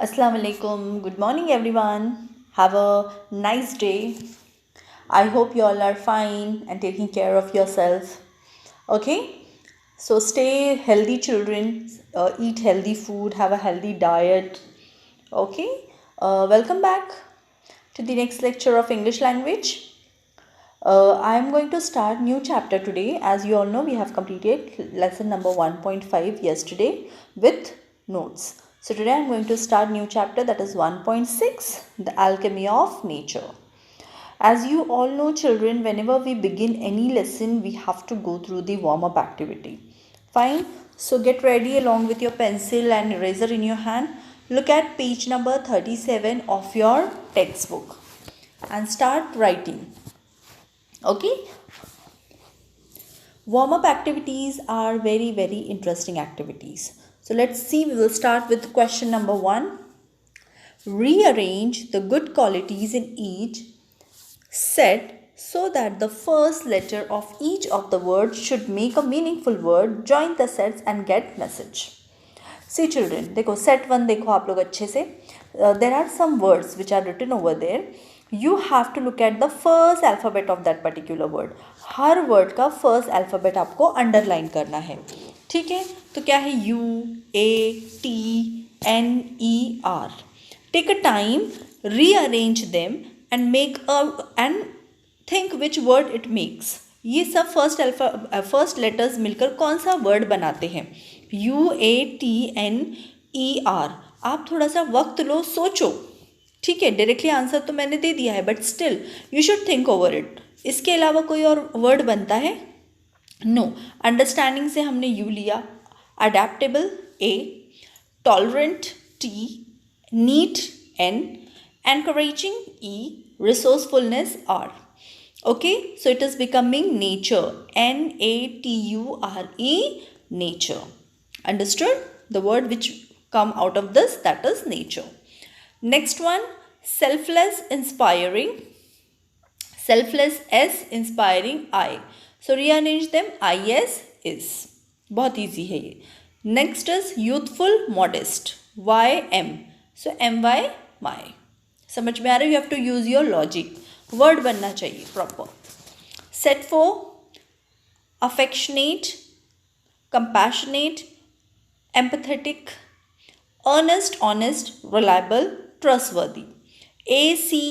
Assalamu alaikum. Good morning, everyone. Have a nice day. I hope you all are fine and taking care of yourself. Okay, so stay healthy, children. Eat healthy food. Have a healthy diet. Okay, welcome back to the next lecture of English language. I am going to start new chapter today. As you all know, we have completed lesson number 1.5 yesterday with notes. So today I am going to start new chapter, that is 1.6, the alchemy of nature. As you all know, children, whenever we begin any lesson, we have to go through the warm-up activity. Fine. So get ready along with your pencil and eraser in your hand. Look at page number 37 of your textbook and start writing. Okay, warm up activities are very interesting activities. So let's see, we will start with question number 1. Rearrange the good qualities in each set so that the first letter of each of the words should make a meaningful word. Join the sets and get message. See children, देखो set 1 देखो आप लोग अच्छे से. There are some words which are written over there. You have to look at the first alphabet of that particular word. Her word का first alphabet आपको underline करना है. ठीक है, तो क्या है? U, A, T, N, E, R. Take a time, rearrange them and think which word it makes. ये सब फर्स्ट लेटर्स मिलकर कौन सा वर्ड बनाते हैं? UATNER. आप थोड़ा सा वक्त लो, सोचो. ठीक है, डायरेक्टली आंसर तो मैंने दे दिया है, but still you should think over it. इसके अलावा कोई और वर्ड बनता है? नो. अंडरस्टैंडिंग से हमने यू लिया, adaptable A, tolerant T, neat N, encouraging E, resourcefulness R. Okay, so it is becoming nature, Nature, nature. Understood? The word which come out of this, that is nature. Next one, selfless, inspiring. Selfless S, inspiring I. So rearrange them, IS is. बहुत easy है ये. Next is youthful, modest, YM. So MY, my. समझ में आ रहा है? You have to use your logic. Word बनना चाहिए proper. Set 4, affectionate, compassionate, empathetic, earnest, honest, reliable, trustworthy. ACEEHRT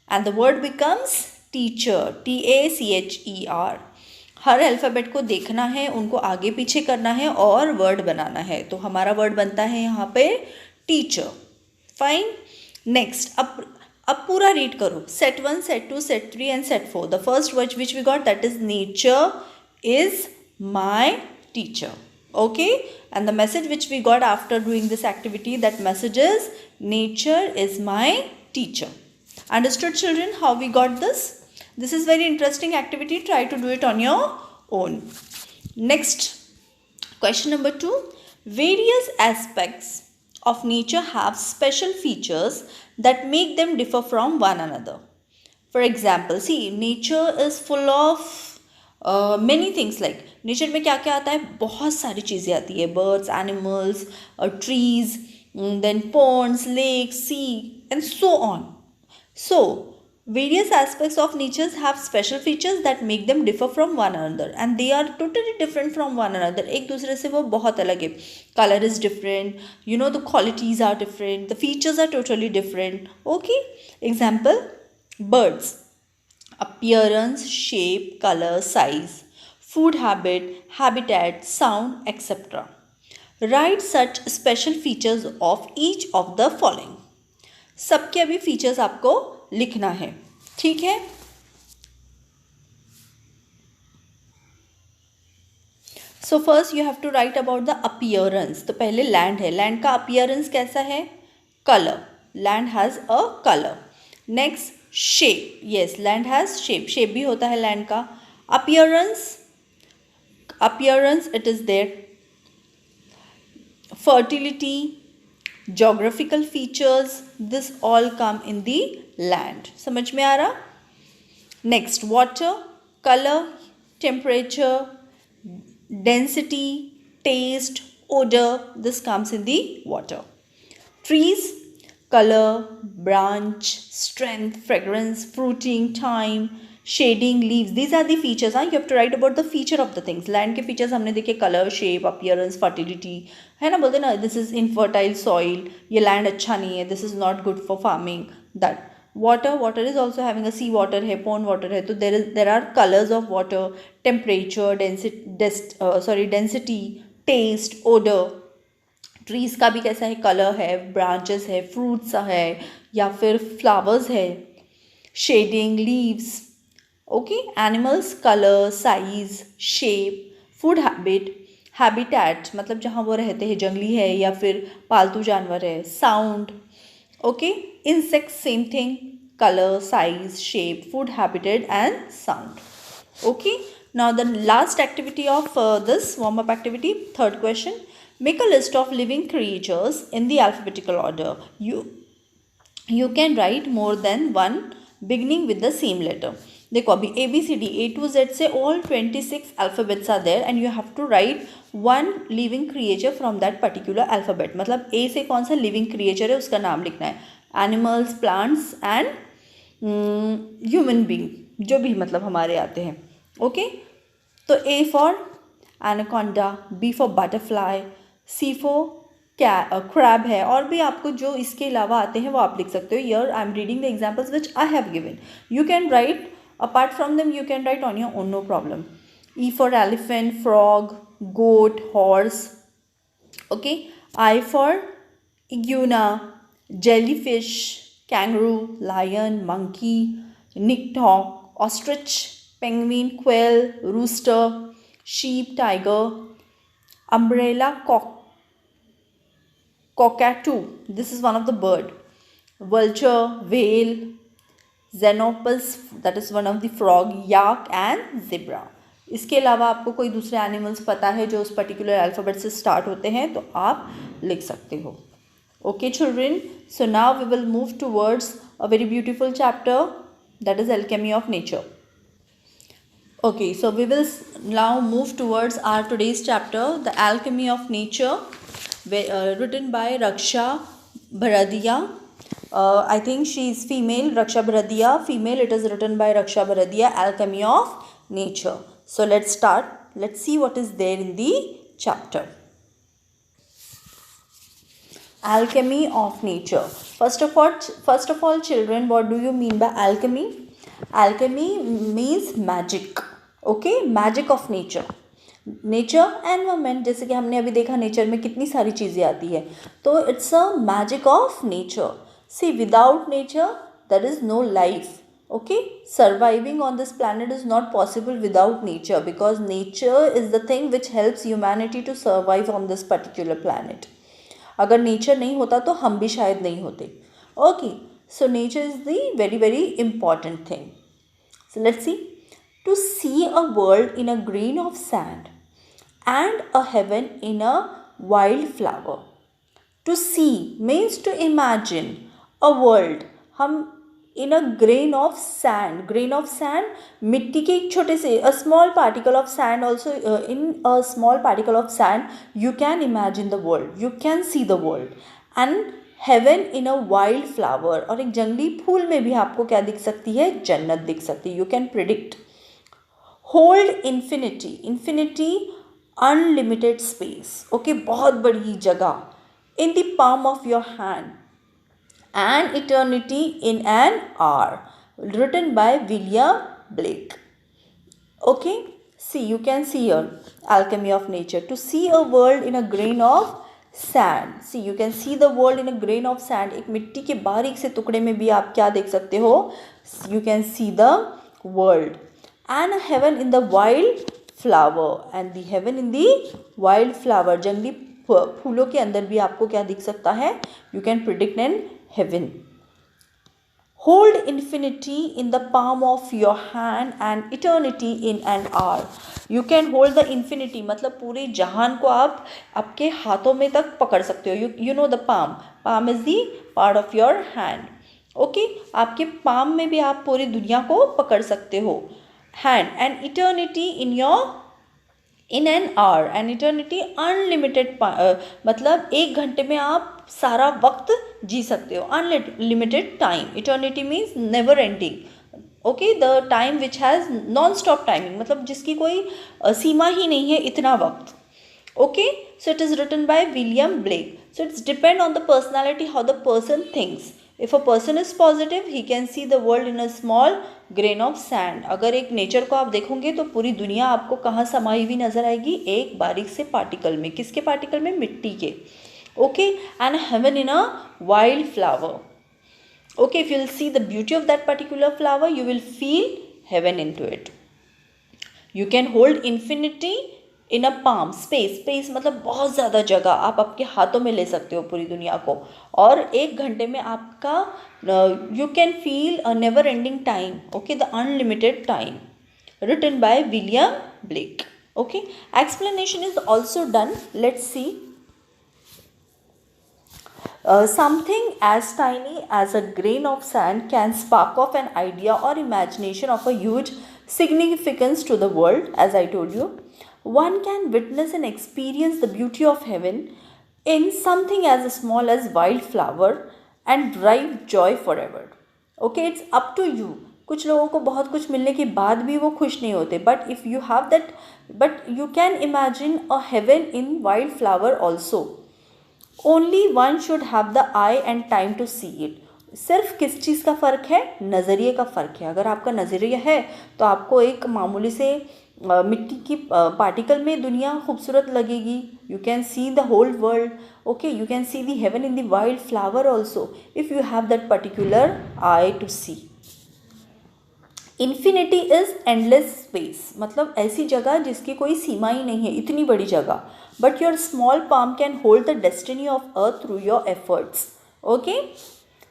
and the word becomes teacher, TACHER. हर alphabet को देखना है, उनको आगे पीछे करना है और वर्ड बनाना है. तो हमारा वर्ड बनता है यहाँ पे टीचर. फाइन. नेक्स्ट, अब पूरा रीड करो. Set 1, set 2, set 3 and set 4. The first word which we got, that is nature is my teacher. Okay, and the message which we got after doing this activity, that message is nature is my teacher. Understood children how we got this? This is very interesting activity. Try to do it on your own. Next, question number 2. Various aspects of nature have special features that make them differ from one another. For example, see, nature is full of many things. like nature में क्या क्या आता है? बहुत सारी चीज़ें आती है. Birds, animals, trees, then ponds, lakes, sea and so on. So various aspects of nature have special features that make them differ from one another, and they are totally different from one another. एक दूसरे से वो बहुत अलग है. color is different, you know, the qualities are different, the features are totally different. Okay, example, birds: appearance, shape, color, size, food habit, habitat, sound, etc. Write such special features of each of the following. सबके अभी features आपको लिखना है. ठीक है, so first you have to write about the appearance. तो पहले land है. लैंड का अपीयरेंस कैसा है? Colour. Land has a colour. Next, shape. Yes, land has shape. Shape भी होता है लैंड का. Appearance, it is there. Fertility, geographical features, this all come in the land. समझ में आ रहा? Next, water, color, temperature, density, taste, odor, this comes in the water. Trees, color, branch, strength, fragrance, fruiting, time, shading, leaves, these are the features. You have to write about the feature of the things. Land के features हमने देखे, color, shape, appearance, fertility, है ना, बोलते ना this is infertile soil, ये land अच्छा नहीं है, this is not good for farming. That water is also having a sea water है, pond water है, तो there are colors of water, temperature, density, taste, odor. Trees का भी कैसा है, कलर है, ब्रांचेस है, फ्रूट्स है या फिर फ्लावर्स है, shading, leaves. Okay. Animals, colour, size, shape, food habitat मतलब जहाँ वो रहते हैं, जंगली है या फिर पालतू जानवर है, sound. Okay. Insect, same thing, colour, size, shape, food habitat and sound. Okay. Now the last activity of this warm up activity, third question. Make a list of living creatures in the alphabetical order. You can write more than one beginning with the same letter. देखो अभी ABCD A to Z से all 26 alphabets are there and you have to write one living creature from that particular alphabet. मतलब A से कौन सा living creature है उसका नाम लिखना है. Animals, plants and human being जो भी मतलब हमारे आते हैं. ओके. तो A for anaconda, B for butterfly, C for crab है, और भी आपको जो इसके अलावा आते हैं वो आप लिख सकते हो. Here I am reading the examples which I have given. You can write apart from them, you can write on your own, no problem. E for elephant, frog, goat, horse. Okay. I for iguana, jellyfish, kangaroo, lion, monkey, nighthawk, ostrich, penguin, quail, rooster, sheep, tiger, umbrella, cockatoo, this is one of the bird, vulture, whale, xenopus, that is one of the frog, yak and zebra. इसके अलावा आपको कोई दूसरे animals पता है जो उस particular alphabet से स्टार्ट होते हैं तो आप लिख सकते हो. Okay children, so now we will move towards a very beautiful chapter that is alchemy of nature. Okay, so we will now move towards our today's chapter, the alchemy of nature, written by Raksha Bharadia. I think she is female, Raksha Bharadia, female. It is written by Raksha Bharadia, alchemy of nature. So let's start. Let's see what is there in the chapter. Alchemy of nature. First of all, children, what do you mean by alchemy? Alchemy means magic. Okay, magic of nature. Nature environment, जैसे कि हमने अभी देखा nature में कितनी सारी चीज़ें आती है, तो it's a magic of nature. See without nature there is no life. Okay, surviving on this planet is not possible without nature, because nature is the thing which helps humanity to survive on this particular planet. अगर nature नहीं होता तो हम भी शायद नहीं होते. Okay, so nature is the very very important thing. So let's see. To see a world in a grain of sand and a heaven in a wildflower. To see means to imagine a world. हम in a grain of sand. Grain of sand, मिट्टी के एक छोटे से a small particle of sand also. In a small particle of sand you can imagine the world. You can see the world. And heaven in a wildflower. और एक जंगली फूल में भी आपको क्या दिख सकती है? जन्नत दिख सकती है. You can predict. Hold infinity. Infinity, unlimited space. Okay, बहुत बड़ी जगह. In the palm of your hand. And eternity in an hour. Written by William Blake. Okay, see, you can see here alchemy of nature. To see a world in a grain of sand. See, you can see the world in a grain of sand. एक मिट्टी के बारीक से टुकड़े में भी आप क्या देख सकते हो? You can see the world. And a heaven in the wild flower. And the heaven in the wild flower. जंगली फूलों के अंदर भी आपको क्या दिख सकता है? You can predict an heaven. Hold infinity in the palm of your hand and eternity in an hour. You can hold the infinity, मतलब पूरे जहान को आप आपके हाथों में तक पकड़ सकते हो. You know the palm. Palm is the part of your hand. Okay, आपके palm में भी आप पूरी दुनिया को पकड़ सकते हो. Hand and eternity in your in an hour, N eternity unlimited, मतलब 1 घंटे में आप सारा वक्त जी सकते हो. Unlimited time, eternity means never ending. Okay, the time which has non stop timing, मतलब जिसकी कोई सीमा ही नहीं है इतना वक्त. Okay, so it is written by William Blake. So it's depend on the personality, how the person thinks. If a person is positive, he can see the world in a small grain of sand. अगर एक nature को आप देखोगे तो पूरी दुनिया आपको कहाँ समाई हुई नजर आएगी, एक बारीक से पार्टिकल में. किसके पार्टिकल में? मिट्टी के. Okay, and heaven in a wild flower. Okay, if you will see the beauty of that particular flower, you will feel heaven into it. You can hold infinity in a palm. Space मतलब बहुत ज़्यादा जगह आप आपके हाथों में ले सकते हो पूरी दुनिया को, और 1 घंटे में आपका you can feel a never ending time. Okay, the unlimited time, written by William Blake. Okay, explanation is also done. Let's see. Something as tiny as a grain of sand can spark off an idea or imagination of a huge significance to the world, as I told you. One can witness and experience the beauty of heaven in something as small as wildflower and derive joy forever. Okay, it's up to you. कुछ लोगों को बहुत कुछ मिलने के बाद भी वो खुश नहीं होते, but if you have that, but you can imagine a heaven in wildflower also. Only one should have the eye and time to see it. सिर्फ किस चीज़ का फ़र्क है? नज़रिए का फ़र्क है. अगर आपका नज़रिया है तो आपको एक मामूली से मिट्टी की पार्टिकल में दुनिया खूबसूरत लगेगी. You can see the whole world. Okay, you can see the heaven in the wild flower also if you have that particular eye to see. Infinity is endless space, मतलब ऐसी जगह जिसकी कोई सीमा ही नहीं है, इतनी बड़ी जगह. But your small palm can hold the destiny of earth through your efforts. Okay,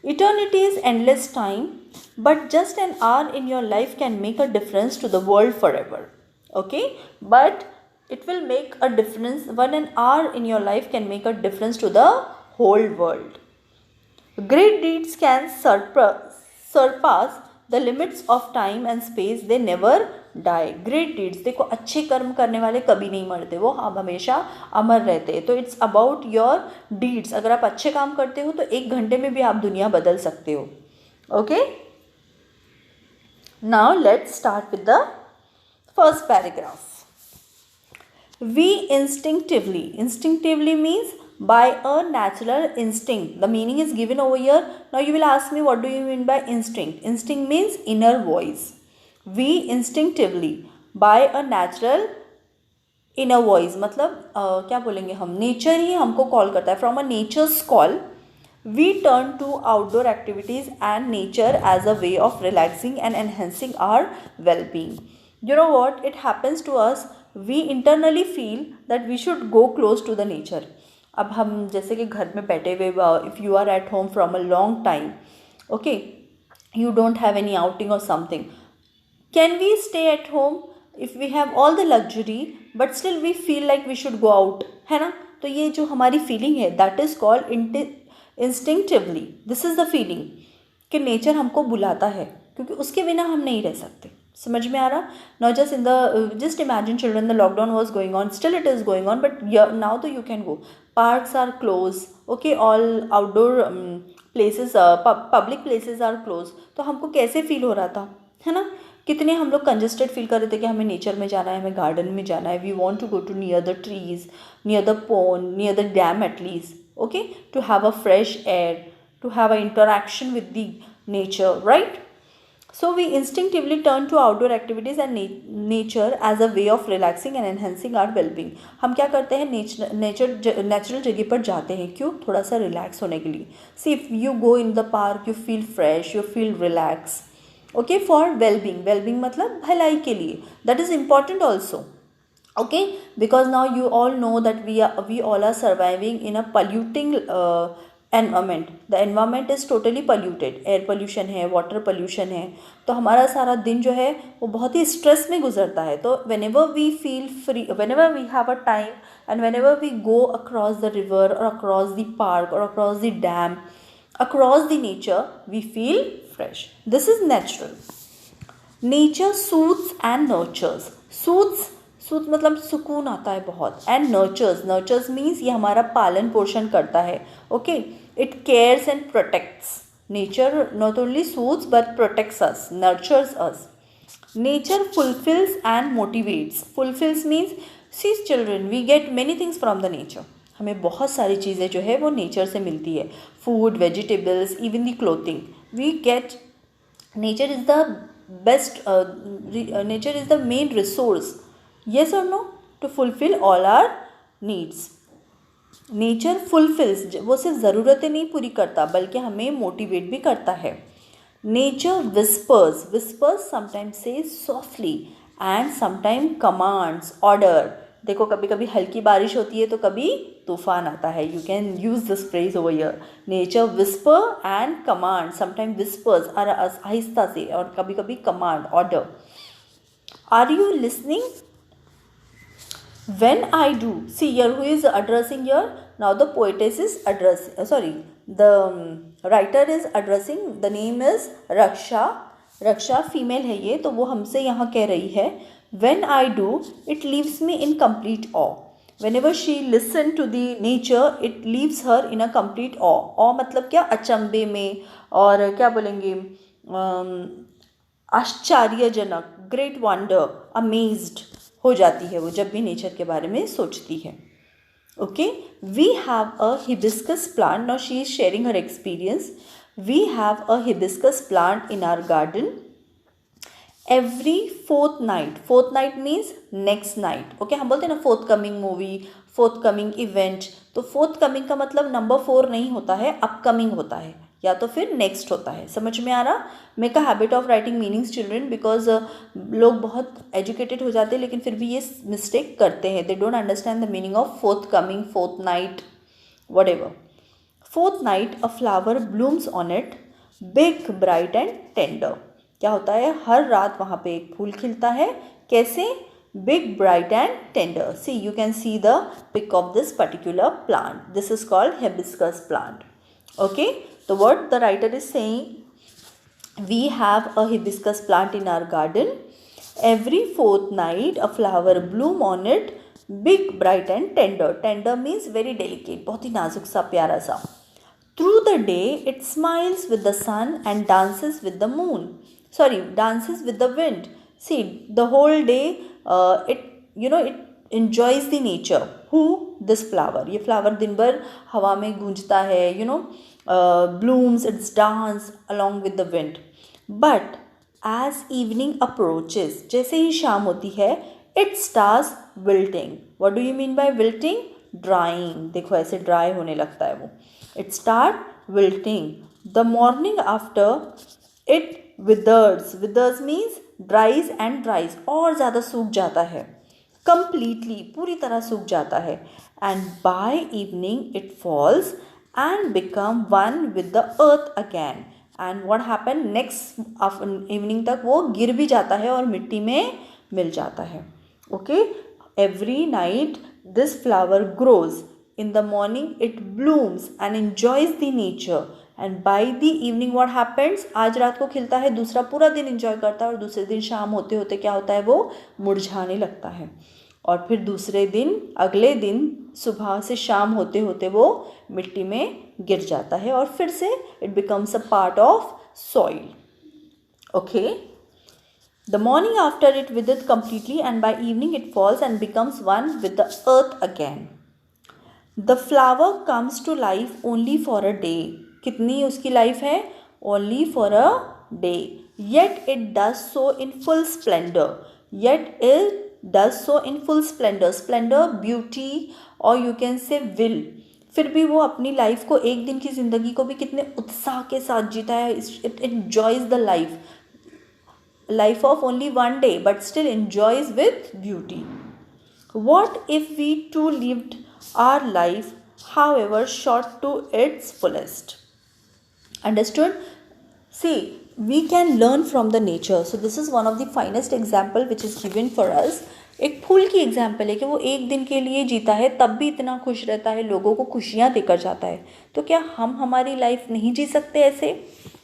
eternity is endless time, but just an hour in your life can make a difference to the world forever. Okay, but it will make a difference when an hour in your life can make a difference to the whole world. Great deeds can surpass the limits of time and space. They never die. Great deeds, देखो अच्छे कर्म करने वाले कभी नहीं मरते, वो आप हमेशा अमर रहते हैं. तो इट्स अबाउट योर डीड्स. अगर आप अच्छे काम करते हो तो 1 घंटे में भी आप दुनिया बदल सकते हो. Okay, now let's start with the first paragraph. We instinctively means by a natural instinct. The meaning is given over here. Now you will ask me, what do you mean by instinct? Instinct means inner voice. We instinctively by a natural inner voice, मतलब क्या बोलेंगे हम, nature ही हमको call करता है. From a nature's call we turn to outdoor activities and nature as a way of relaxing and enhancing our well-being. You know what, it happens to us, we internally feel that we should go close to the nature. अब हम जैसे कि घर में बैठे हुए, if you are at home from a long time, okay, you don't have any outing or something, can we stay at home if we have all the luxury but still we feel like we should go out, है ना? तो ये जो हमारी feeling है, that is called instinctively. this is the feeling कि nature हमको बुलाता है, क्योंकि उसके बिना हम नहीं रह सकते. समझ में आ रहा? Now just imagine children, the lockdown was going on, still it is going on, but now though you can go. Parks are closed, okay, all outdoor places, public places are closed. तो हमको कैसे feel हो रहा था, है ना? कितने हम लोग कंजस्टेड फील कर रहे थे कि हमें नेचर में जाना है, हमें गार्डन में जाना है. We want to go to near the trees, near the pond, near the dam at least, okay, to have a fresh air, to have a interaction with the nature, right? So we instinctively turn to outdoor activities and nature as a way of relaxing and enhancing our well-being. हम क्या करते हैं, natural जगह पर जाते हैं. क्यों? थोड़ा सा रिलैक्स होने के लिए. See, if you go in the park, you feel fresh, you feel relaxed. Okay, for well-being मतलब भलाई के लिए. That is important also. Okay, because now you all know that we all are surviving in a polluting environment. The environment is totally polluted. Air pollution है, water pollution है, तो हमारा सारा दिन जो है वो बहुत ही स्ट्रेस में गुजरता है. तो whenever we feel free, whenever we have a time and whenever we go across the river or across the park or across the dam, across the nature, we feel fresh. This is natural. Nature soothes and nurtures. सूद मतलब सुकून आता है बहुत। And nurtures, nurtures means ये हमारा पालन पोषण करता है। Okay, it cares and protects. Nature not only soothes but protects us, nurtures us. Nature fulfils and motivates. Fulfils means see children we get many things from the nature. हमें बहुत सारी चीज़ें जो है वो नेचर से मिलती है, food, vegetables, even the clothing we get. Nature is the best, nature is the main resource, yes or no, to fulfill all our needs. Nature fulfils, वो सिर्फ ज़रूरतें नहीं पूरी करता बल्कि हमें मोटिवेट भी करता है। नेचर विस्पर्स, विस्पर्स समटाइम्स से softly and sometime commands, order. देखो कभी कभी हल्की बारिश होती है तो कभी तूफान आता है। You can use this phrase over here. Nature whisper and command, sometime whispers और आहिस्ता से, और कभी कभी command, order. Are you listening? When I do, see here who is addressing here? Now the poetess is addressing, the writer is addressing, the name is Raksha. Raksha female है ये, तो वो हमसे यहाँ कह रही है when I do, it leaves me in complete awe. Whenever she listen to the nature, it leaves her in a complete awe. awe मतलब क्या? अचंभे में, और क्या बोलेंगे, आश्चर्यजनक, ग्रेट वंडर, अमेज्ड हो जाती है वो जब भी नेचर के बारे में सोचती है। Okay, we have a hibiscus plant. Now she is sharing her experience. We have a hibiscus plant in our garden. Every fortnight means next night. Okay, हम बोलते हैं ना forthcoming movie, forthcoming event, तो forthcoming का मतलब number 4 नहीं होता है, अपकमिंग होता है, या तो फिर नेक्स्ट होता है। समझ में आ रहा? Make a habit of writing meanings children, because लोग बहुत एजुकेटेड हो जाते हैं लेकिन फिर भी ये मिस्टेक करते हैं। They don't understand the meaning of forthcoming, fortnight, whatever. Fortnight a flower blooms on it, big, bright and tender. क्या होता है? हर रात वहाँ पे एक फूल खिलता है। कैसे? Big, bright and tender. See, you can see the pic of this particular plant. This is called hibiscus plant. Okay, so what the writer is saying, we have a hibiscus plant in our garden. Every fourth night a flower bloom on it, big, bright and tender. Tender means very delicate, बहुत ही नाजुक सा, प्यारा सा. Through the day it smiles with the sun and dances with the moon. Dances with the wind. See, the whole day it enjoys the nature. Who? This flower. ये flower दिन भर हवा में गूंजता है, blooms, its dance along with the wind. But as evening approaches, जैसे ही शाम होती है, it starts wilting. What do you mean by wilting? Drying. देखो ऐसे dry होने लगता है वो. It start wilting. The morning after it withers. Withers means dries and dries. और ज़्यादा सूख जाता है. Completely, पूरी तरह सूख जाता है. And by evening it falls and become one with the earth again. And what happened next evening तक वो गिर भी जाता है और मिट्टी में मिल जाता है. Okay, every night this flower grows. In the morning it blooms and enjoys the nature. And by the evening what happens? आज रात को खिलता है, दूसरा पूरा दिन enjoy करता है और दूसरे दिन शाम होते होते क्या होता है? वो मुरझाने लगता है. और फिर दूसरे दिन, अगले दिन सुबह से शाम होते होते वो मिट्टी में गिर जाता है और फिर से it becomes a part of soil. Okay. The morning after it withers completely and by evening it falls and becomes one with the earth again. The flower comes to life only for a day. कितनी उसकी life है? Only for a day. Yet it does so in full splendor. Yet it does so in full splendor. Splendor, beauty, or you can say will. फिर भी वो अपनी life को, एक दिन की ज़िंदगी को भी कितने उत्साह के साथ जीता है. It enjoys the life of only one day, but still enjoys with beauty. What if we too lived our life, however short, to its fullest? Understood? See, we can learn from the nature. So this is one of the finest example which is given for us. एक फूल की example है कि वो एक दिन के लिए जीता है तब भी इतना खुश रहता है, लोगों को खुशियाँ देकर जाता है. तो क्या हम हमारी लाइफ नहीं जी सकते ऐसे,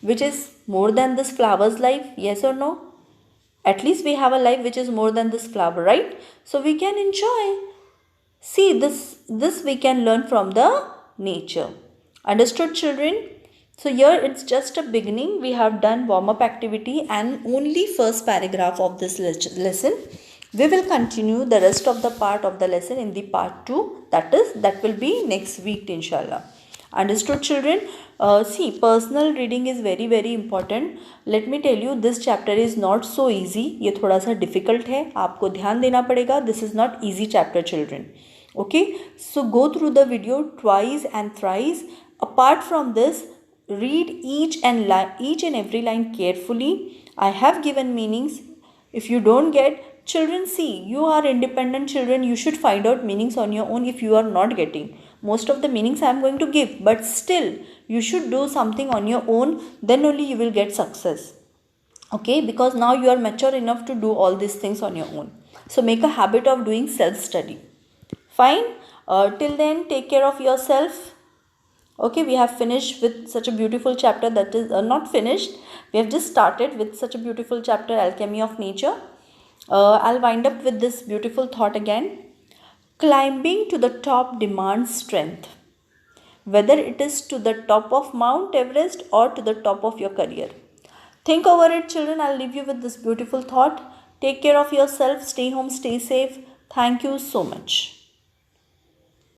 which is more than this flowers life? Yes और no? At least we have a life which is more than this flower, right? So we can enjoy. See, this we can learn from the nature. Understood, children? So here it's just a beginning. We have done warm-up activity and only first paragraph of this lesson. We will continue the rest of the part of the lesson in the part 2. That will be next week, inshallah. Understood, children? See, personal reading is very very important. Let me tell you, this chapter is not so easy. ये थोड़ा सा difficult है, आपको ध्यान देना पड़ेगा. This is not easy chapter, children. Okay, so go through the video twice and thrice. Apart from this, read each and every line carefully. I have given meanings. If you don't get, children, see, you are independent children. You should find out meanings on your own. If you are not getting most of the meanings I am going to give, but still you should do something on your own, then only you will get success. Okay, because now you are mature enough to do all these things on your own. So make a habit of doing self study. Fine. Till then, take care of yourself. Okay, we have finished with such a beautiful chapter, that is not finished. We have just started with such a beautiful chapter, Alchemy of Nature. I'll wind up with this beautiful thought again. Climbing to the top demands strength, whether it is to the top of Mount Everest or to the top of your career. Think over it, children. I'll leave you with this beautiful thought. Take care of yourself. Stay home. Stay safe. Thank you so much.